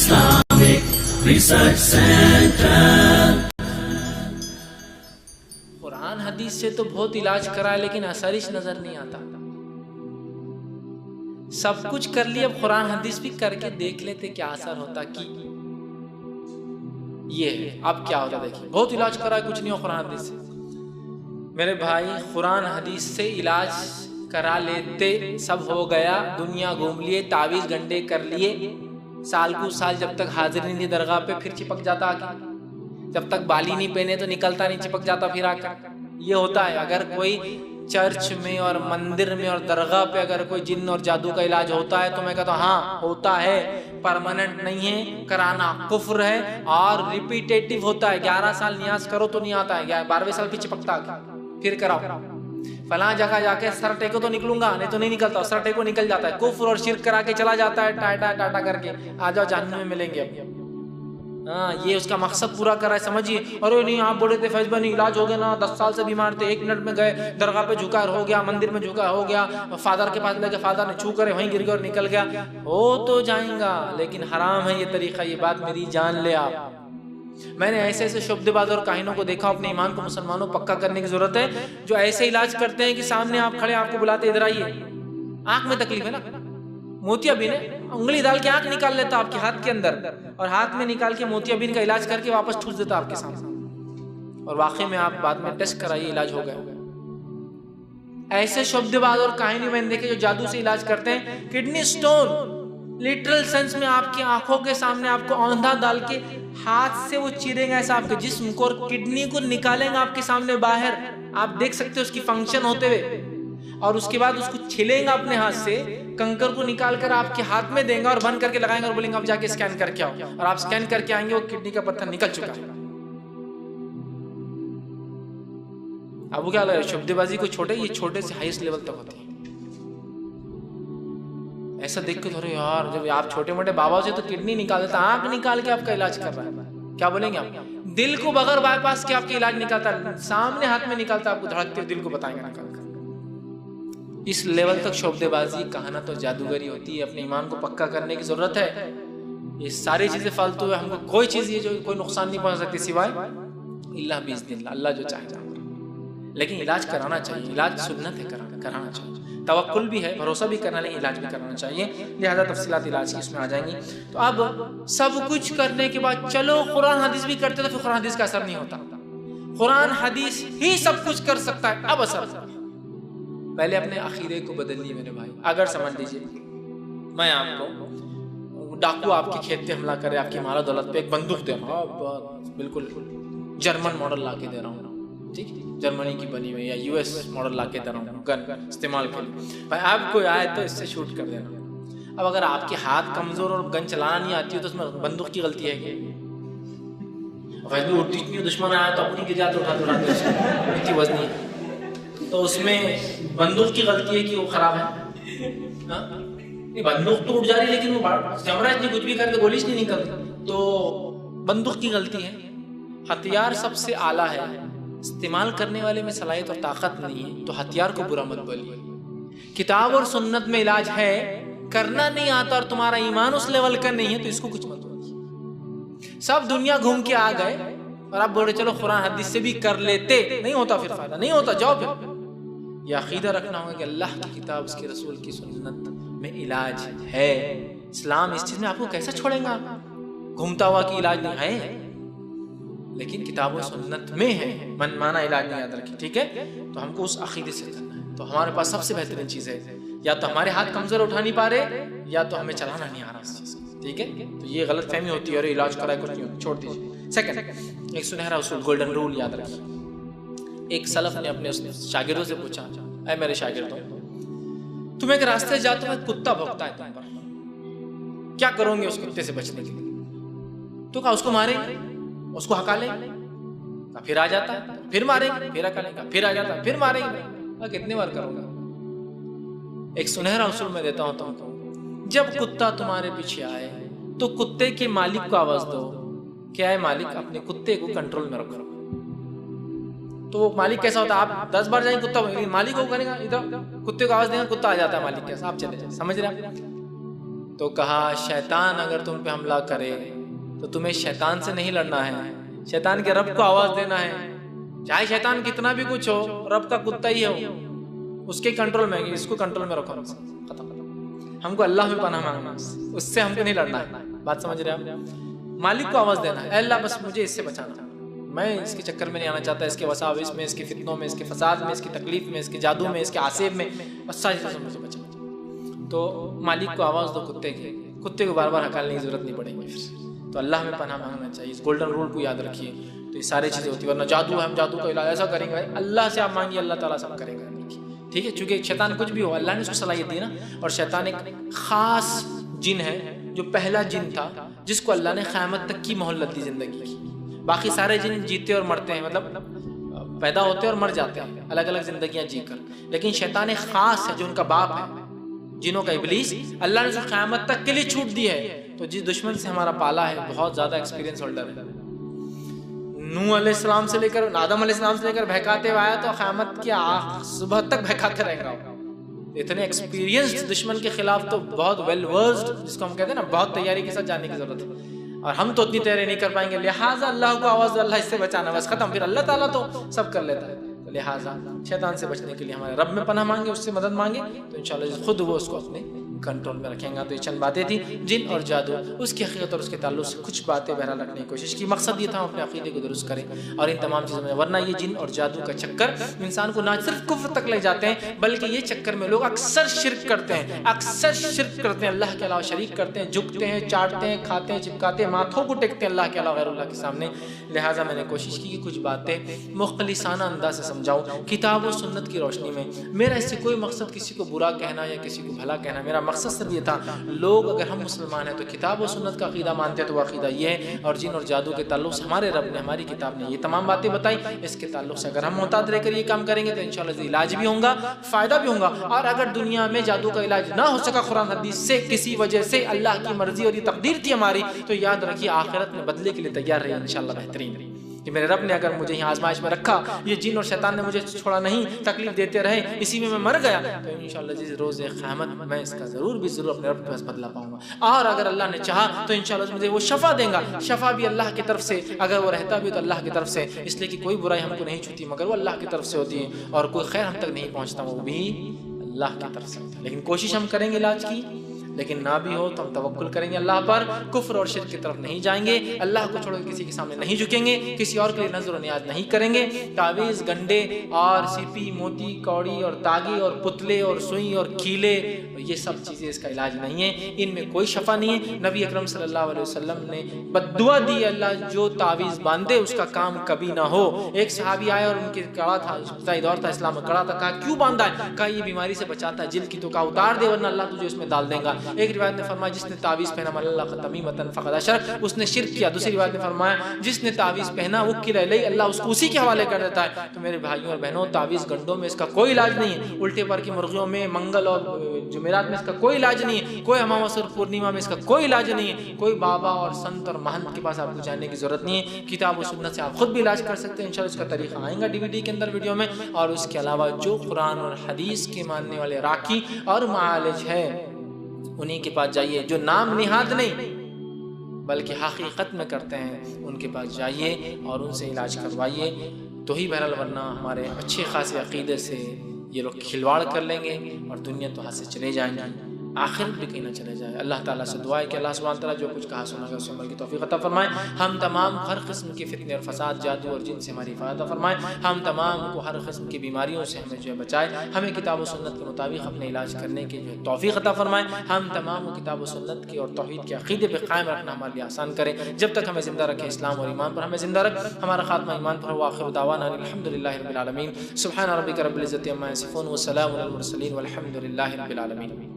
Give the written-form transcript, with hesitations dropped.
Islamic Research Center. قرآن حدیث سے تو بہت علاج کرا ہے لیکن اثر ہی نظر نہیں آتا. سب کچھ کر لیا, اب قرآن حدیث بھی کر کے دیکھ لیتے کیا اثر ہوتا. کی یہ اب کیا ہوتا دیکھیں. بہت علاج کرا ہے, کچھ نہیں ہو قرآن حدیث سے. میرے بھائی قرآن حدیث سے علاج کرا لیتے, سب ہو گیا, دنیا گھوم لیے, تعویذ گنڈے کر لیے, سال کو سال جب تک حاضر نہیں تھی درگاہ پہ پھر چپک جاتا آ کے, جب تک بالی نہیں پہنے تو نکلتا نہیں, چپک جاتا پھر آ کر. یہ ہوتا ہے. اگر کوئی چرچ میں اور مندر میں اور درگاہ پہ اگر کوئی جن اور جادو کا علاج ہوتا ہے تو میں کہتا ہوں ہاں ہوتا ہے, پرماننٹ نہیں ہے, کرانا کفر ہے اور ریپیٹیٹیو ہوتا ہے. 11 سال نیاز کرو تو نہیں آتا ہے, 12ویں سال پھر چپکتا ہے, پھر کراؤ. فلاں جگہ جا کے سر ٹیکو تو نکلوں گا, نہیں تو نہیں نکلتا. سر ٹیکو نکل جاتا ہے, کفر اور شرک کرا کے چلا جاتا ہے, ٹاٹا ٹاٹا کر کے آ جاؤ جہنم میں ملیں گے. ہاں یہ اس کا مقصد پورا کرا ہے, سمجھیے. ارے نہیں آپ بولے تھے فیض بھائی علاج ہو گیا نا, 10 سال سے بیمار تھے, 1 منٹ میں گئے درگاہ پہ جھکا ہو گیا, مندر میں جھکا ہو گیا, فادر کے پاس لے کے فادر نے چھو کرے وہیں گر گیا اور نکل گیا. ہو تو جائیں گا لیکن حرام ہے یہ طریقہ. یہ بات میری جان لے آپ. میں نے ایسے ایسے شبد باز اور کاہنوں کو دیکھا. اپنے ایمان کو مسلمانوں پکا کرنے کی ضرورت ہے, جو ایسے علاج کرتے ہیں کہ سامنے آپ کھڑے, آپ کو بلاتے ادھر آئیے, آنکھ میں تکلیف ہے نا, موتیا بین ہے, انگلی ڈال کے آنکھ نکال لیتا آپ کے ہاتھ کے اندر, اور ہاتھ میں نکال کے موتیا بین کا علاج کر کے واپس ٹھوس دیتا آپ کے سامنے, اور واقعی میں آپ بعد میں ٹیسٹ کرائیے علاج ہو گیا. ایسے شبد باز اور کہانی میں نے دیکھے جو جادو سے علاج کرتے ہیں. کڈنی سٹون لٹرل سینس میں آپ کی آنکھوں کے سامنے آپ کو اوندھا ڈال کے ہاتھ سے وہ چیریں گے ایسا آپ کے جسم کو, اور کڈنی کو نکالیں گے آپ کے سامنے باہر, آپ دیکھ سکتے اس کی فنکشن ہوتے ہوئے, اور اس کے بعد اس کو چھلیں گا اپنے ہاتھ سے, کنکر کو نکال کر آپ کے ہاتھ میں دیں گا اور بند کر کے لگائیں گے اور بولیں گے آپ جا کے اسکین کر کے آؤ, اور آپ اسکین کر کے آئیں گے وہ کڈنی کا پتھر نکل چکا ہے. اب وہ کیا لگ رہا ہے شبد بازی کو چھوٹے, یہ چھوٹے سے ہائیسٹ لیول تک ہوتے ہیں. ایسا دیکھ کے تھوڑے یار جب آپ چھوٹے موٹے بابا سے تو کڈنی نکال دیتا, آنکھ نکال کے آپ کا علاج کر رہا ہے. کیا بولیں گے آپ؟ دل کو بغیر بائی پاس کے آپ کے علاج نکالتا ہے, سامنے ہاتھ میں نکالتا, آپ کو دھڑکتے دل کو بتائیں گے نکال کر. اس لیول تک شعبد بازی کہانت اور جادوگری ہوتی ہے. اپنے ایمان کو پکا کرنے کی ضرورت ہے. یہ ساری چیزیں فالتو ہے, ہم کو کوئی چیز یہ جو کوئی نقصان نہیں پہنچ سکتی سوائے اللہ باذن اللہ, اللہ جو چاہے. لیکن علاج کرانا چاہیے, علاج سنت ہے, کرانا چاہیے. توکل بھی ہے, بھروسہ بھی کرنا, لیکن علاج بھی کرانا چاہیے. لہذا تفصیلات علاج کی اس میں آ جائیں گی. تو اب سب کچھ کرنے کے بعد چلو قرآن حدیث بھی کرتے تو پھر قرآن حدیث کا اثر نہیں ہوتا. قرآن حدیث ہی سب کچھ کر سکتا ہے, اب اثر. پہلے اپنے عقیدے کو بدلیے میرے بھائی. اگر سمجھ لیجیے میں آپ کو ڈاکو آپ کے کھیت پہ حملہ کرے, آپ کی مال و دولت پہ ایک بندوق دے رہا ہوں, بالکل جرمن ماڈل لا کے دے رہا ہوں, ٹھیک, جرمنی کی بنی ہوئی یا US ماڈل لا کے دے رہا ہوں گن استعمال کے لیے, بھائی آپ کو آئے تو اس سے شوٹ کر دینا. اب اگر آپ کے ہاتھ کمزور اور گن چلانا نہیں آتی ہو تو اس میں بندوق کی غلطی ہے کہ اتنی دشمن آیا تو اپنی کی جاتے اٹھاتے اتنی وزنی ہے, تو اس میں بندوق کی غلطی ہے کہ وہ خراب ہے. بندوق تو اٹھ جا رہی لیکن وہ کیمرہ اتنی کچھ بھی کر کے گولیش نہیں نکلتی, تو بندوق کی غلطی ہے. ہتھیار سب سے اعلیٰ ہے, استعمال کرنے والے میں صلاحیت اور طاقت نہیں ہے, تو ہتھیار کو برا مت بولیے. کتاب اور سنت میں علاج ہے, کرنا نہیں آتا اور تمہارا ایمان اس لیول کا نہیں ہے تو اس کو کچھ مت بولیے. سب دنیا گھوم کے آ گئے اور آپ بول رہے چلو قرآن حدیث سے بھی کر لیتے, نہیں ہوتا, پھر فائدہ نہیں ہوتا, جاؤ پھر. یہ عقیدہ رکھنا ہوگا کہ اللہ کی کتاب, اس کے رسول کی سنت میں علاج ہے. اسلام اس چیز میں آپ کو کیسا چھوڑیں گا, گھومتا ہوا کہ علاج نہیں ہے, لیکن کتاب و سنت میں ہے, من مانا علاج نہیں یاد رکھیں, ٹھیک ہے. تو ہم کو اس عقیدے سے کرنا ہے. تو ہمارے پاس سب سے بہترین چیز ہے, یا تو ہمارے ہاتھ کمزور اٹھا نہیں پا رہے, یا تو ہمیں چلانا نہیں آ رہا اس چیز کو, ٹھیک ہے. تو یہ غلط فہمی ہوتی ہے, اور علاج کرائے کچھ نہیں ہوتا, چھوڑ دیجیے. سیکنڈ, ایک سنہرا اصول, گولڈن رول یاد رکھیں. ایک سلف نے اپنے شاگردوں سے پوچھا, اے میرے شاگردوں, تم ایک راستے جاتے ہو, کتا بھوکتا ہے تم پر, کیا کرو گے اس کتے سے بچنے کے لیے؟ تو کہا اس کو ماریں گے, اس کو ہکالیں گے, پھر آ جاتا ہے, پھر ماریں گے, پھر ہکالیں گے, پھر آ جاتا ہے, پھر ماریں گے, کتنے بار کروں گا. ایک سنہرا اصول میں دیتا ہوں تم کو, جب کتا تمہارے پیچھے آئے تو کتے کے مالک کو آواز دو, کیا ہے مالک, اپنے کتے کو کنٹرول میں رکھو. تو وہ مالک کیسا ہوتا ہے, آپ 10 بار جائیں کتا مالک کو کرے گا, ادھر کتے کو آواز دیں گا, کتا آ جاتا ہے مالک کیسا, آپ چلے جائیں, سمجھ رہے ہیں. تو کہا شیطان اگر تم پہ حملہ کرے تو تمہیں شیطان سے نہیں لڑنا ہے، شیطان کے رب کو آواز دینا ہے، چاہے شیطان کتنا بھی کچھ ہو، رب کا کتا ہی ہو، اس کے کنٹرول میں، اس کو کنٹرول میں رکھو، ختم۔ ہم کو اللہ میں پناہ مانگنا، اس سے ہم کو نہیں لڑنا ہے، بات سمجھ رہے ہیں آپ؟ مالک کو آواز دینا ہے، اے اللہ بس مجھے اس سے بچانا، میں اس کے چکر میں نہیں آنا چاہتا، اس کے وساوس میں، اس کے فتنوں میں، اس کے فساد میں، اس کی تکلیف میں، اس کے جادو میں، اس کے آسیب میں، بس ساری چیزوں میں سے بچا۔ تو مالک کو آواز دو کتے کی، کتے کو بار بار ہکالنے کی ضرورت نہیں پڑے گی پھر۔ تو اللہ میں پناہ مانگنا چاہیے، اس گولڈن رول کو یاد رکھیے۔ تو یہ ساری چیزیں ہوتی ہیں، ورنہ جادو ہے، ہم جادو کا علاج ایسا کریں گے، اللہ سے آپ مانگیے، اللہ تعالیٰ سب کرے گا، ٹھیک ہے؟ چونکہ شیطان کچھ بھی ہو، اللہ نے اس کو صلاحیت دی نا، اور شیطان ایک خاص جن ہے جو پہلا جن تھا جس کو اللہ نے قیامت تک کی مہلت دی زندگی کی۔ باقی سارے جن جیتے اور مرتے ہیں، مطلب پیدا ہوتے ہیں اور مر جاتے ہیں الگ الگ زندگیاں جی کر، لیکن شیطان ایک خاص ہے جو ان کا باپ ہے جنوں کا، ابلیس، اللہ نے اس کو قیامت تک کے لیے چھوٹ دی ہے۔ تو جس دشمن سے ہمارا پالا ہے بہت زیادہ ایکسپیرینس ہولڈر ہے، نوح علیہ السلام سے لے کر آدم علیہ السلام سے لے کر بہکاتے ہوئے آیا تو قیامت کی صبح تک بہکاتے رہے گا۔ اتنے ایکسپیرینس دشمن کے خلاف تو بہت ویل ورسڈ، جس کو ہم کہتے ہیں نا، بہت تیاری کے ساتھ جانے کی ضرورت ہے، اور ہم تو اتنی تیاری نہیں کر پائیں گے، لہٰذا اللہ کو آواز دو، اللہ اس سے بچانا، بس ختم۔ پھر اللہ تعالیٰ تو سب کر لیتا ہے، تو لہٰذا شیطان سے بچنے کے لیے ہمارے رب میں پناہ مانگے، اس سے مدد مانگے، تو انشاءاللہ خود وہ اس کو اپنے کنٹرول میں رکھیں گا۔ تو یہ چند باتیں تھیں جن اور جادو، اس کی حقیقت اور اس کے تعلق سے کچھ باتیں بہرحال رکھنے کی کوشش کی، مقصد یہ تھا ہم اپنے عقیدے کو درست کریں اور ان تمام چیزوں میں، ورنہ یہ جن اور جادو کا چکر انسان کو نہ صرف کفر تک لے جاتے ہیں، بلکہ یہ چکر میں لوگ اکثر شرک کرتے ہیں، اکثر شرک کرتے ہیں، اللہ کے علاوہ شریک کرتے ہیں، جھکتے ہیں، چاٹتے ہیں، کھاتے ہیں، چپکاتے ہیں، ماتھوں کو ٹیکتے ہیں اللہ کے علاوہ غیر اللہ کے سامنے۔ لہٰذا میں نے کوشش کی کہ کچھ باتیں مخلصانہ انداز سے سمجھاؤں کتاب و سنت کی روشنی میں۔ میرا اس سے کوئی مقصد کسی کو برا کہنا یا کسی کو بھلا کہنا، میرا مقصد صرف یہ تھا، لوگ اگر ہم مسلمان ہیں تو کتاب و سنت کا عقیدہ مانتے ہیں، تو وہ عقیدہ یہ ہے، اور جن اور جادو کے تعلق سے ہمارے رب نے، ہماری کتاب نے یہ تمام باتیں بتائی، اس کے تعلق سے اگر ہم محتاط رہ کر یہ کام کریں گے تو انشاءاللہ علاج بھی ہوگا، فائدہ بھی ہوگا، اور اگر دنیا میں جادو کا علاج نہ ہو سکا قرآن حدیث سے کسی وجہ سے، اللہ کی مرضی اور یہ تقدیر تھی ہماری، تو یاد رکھیے آخرت میں بدلے کے لیے تیار رہیے انشاءاللہ بہترین، کہ میرے رب نے اگر مجھے یہاں آزمائش میں رکھا، یہ جن اور شیطان نے مجھے چھوڑا نہیں، تکلیف دیتے رہے، اسی میں مر گیا، تو انشاءاللہ جس روز قیامت میں اس کا ضرور اپنے رب کے پاس بدلا پاؤں گا، اور اگر اللہ نے چاہا تو انشاءاللہ مجھے وہ شفا دیں گا، شفا بھی اللہ کی طرف سے، اگر وہ رہتا بھی تو اللہ کی طرف سے، اس لیے کہ کوئی برائی ہم کو نہیں چھوتی مگر وہ اللہ کی طرف سے ہوتی ہے، اور کوئی خیر ہم تک نہیں پہنچتا وہ بھی اللہ کی طرف سے ہوتا ہے۔ لیکن کوشش ہم کریں گے علاج کی، لیکن نہ بھی ہو تو ہم توکل کریں گے اللہ پر، کفر اور شرک کی طرف نہیں جائیں گے، اللہ کو چھوڑ کے کسی کے سامنے نہیں جھکیں گے، کسی اور کے لیے نظر و نیاز نہیں کریں گے، تعویذ، گنڈے اور سیپی، موتی، کوڑی اور تاگی اور پتلے اور سوئی اور کیلے، یہ سب چیزیں اس کا علاج نہیں ہے، ان میں کوئی شفا نہیں ہے۔ نبی اکرم صلی اللہ علیہ وسلم نے بددعا دی، اللہ جو تعویذ باندھے اس کا کام کبھی نہ ہو۔ ایک صحابی آئے اور ان کے کڑا تھا، ابتدائی دور تھا اسلام میں، کڑا تھا، کہا کیوں باندھا ہے؟ کہا یہ بیماری سے بچاتا ہے جلد کی، تو کہا اتار دے ورنہ اللہ تجھے اس میں ڈال دے گا۔ ایک روایت میں فرمایا جس نے تعویذ پہنا من اللہ تمیمۃ فقد اشرک، اس نے شرک کیا۔ دوسری روایت میں فرمایا جس نے تعویذ پہنا وکل الیہ، اللہ اس کو اسی کے حوالے کر دیتا ہے۔ تو میرے بھائیوں اور بہنوں، تعویذ گنڈوں میں اس کا کوئی علاج نہیں ہے، الٹے پر کی مرغیوں میں، منگل اور جمعرات میں اس کا کوئی علاج نہیں ہے، کوئی اماوس اور پورنیما میں اس کا کوئی علاج نہیں ہے، کوئی بابا اور سنت اور مہنت کے پاس آپ کو جانے کی ضرورت نہیں ہے، کتاب و سنت سے آپ خود بھی علاج کر سکتے ہیں، انشاءاللہ اس کا طریقہ آئیں گا DVD کے اندر ویڈیو میں۔ اور اس کے علاوہ جو قرآن اور حدیث کے ماننے والے راکی اور معالج ہے انہی کے پاس جائیے، جو نام نہاد نہیں بلکہ حقیقت میں کرتے ہیں، ان کے پاس جائیے اور ان سے علاج کروائیے، تو ہی بہرحال، ورنہ ہمارے اچھے خاصے عقیدے سے یہ لوگ کھلواڑ کر لیں گے اور دنیا تو ہاتھ سے چلے جائیں گے، آخرت بھی کہیں نہ چلے جائے۔ اللہ تعالیٰ سے دعا ہے کہ اللہ سبحانہ تعالیٰ جو کچھ کہا سنا ہے اس عمل کی توفیق عطا فرمائے، ہم تمام ہر قسم کے فتنے اور فساد، جادو اور جن سے ہماری حفاظت عطا فرمائے، ہم تمام کو ہر قسم کی بیماریوں سے ہمیں جو ہے بچائے، ہمیں کتاب و سنت کے مطابق اپنے علاج کرنے کی جو ہے توفیق عطا فرمائے، ہم تمام کو کتاب و سنت کے اور توحید کے عقیدے پہ قائم رکھنا ہمارے لیے آسان کرے، جب تک ہمیں زندہ رکھے اسلام اور ایمان پر ہمیں زندہ رکھ، ہمارا خاتمہ ایمان پر ہو، آخر دعوانا الحمدللہ رب العالمین، سبحان ربک رب العزت عما یصفون وسلام علی المرسلین والحمد للہ رب العالمین۔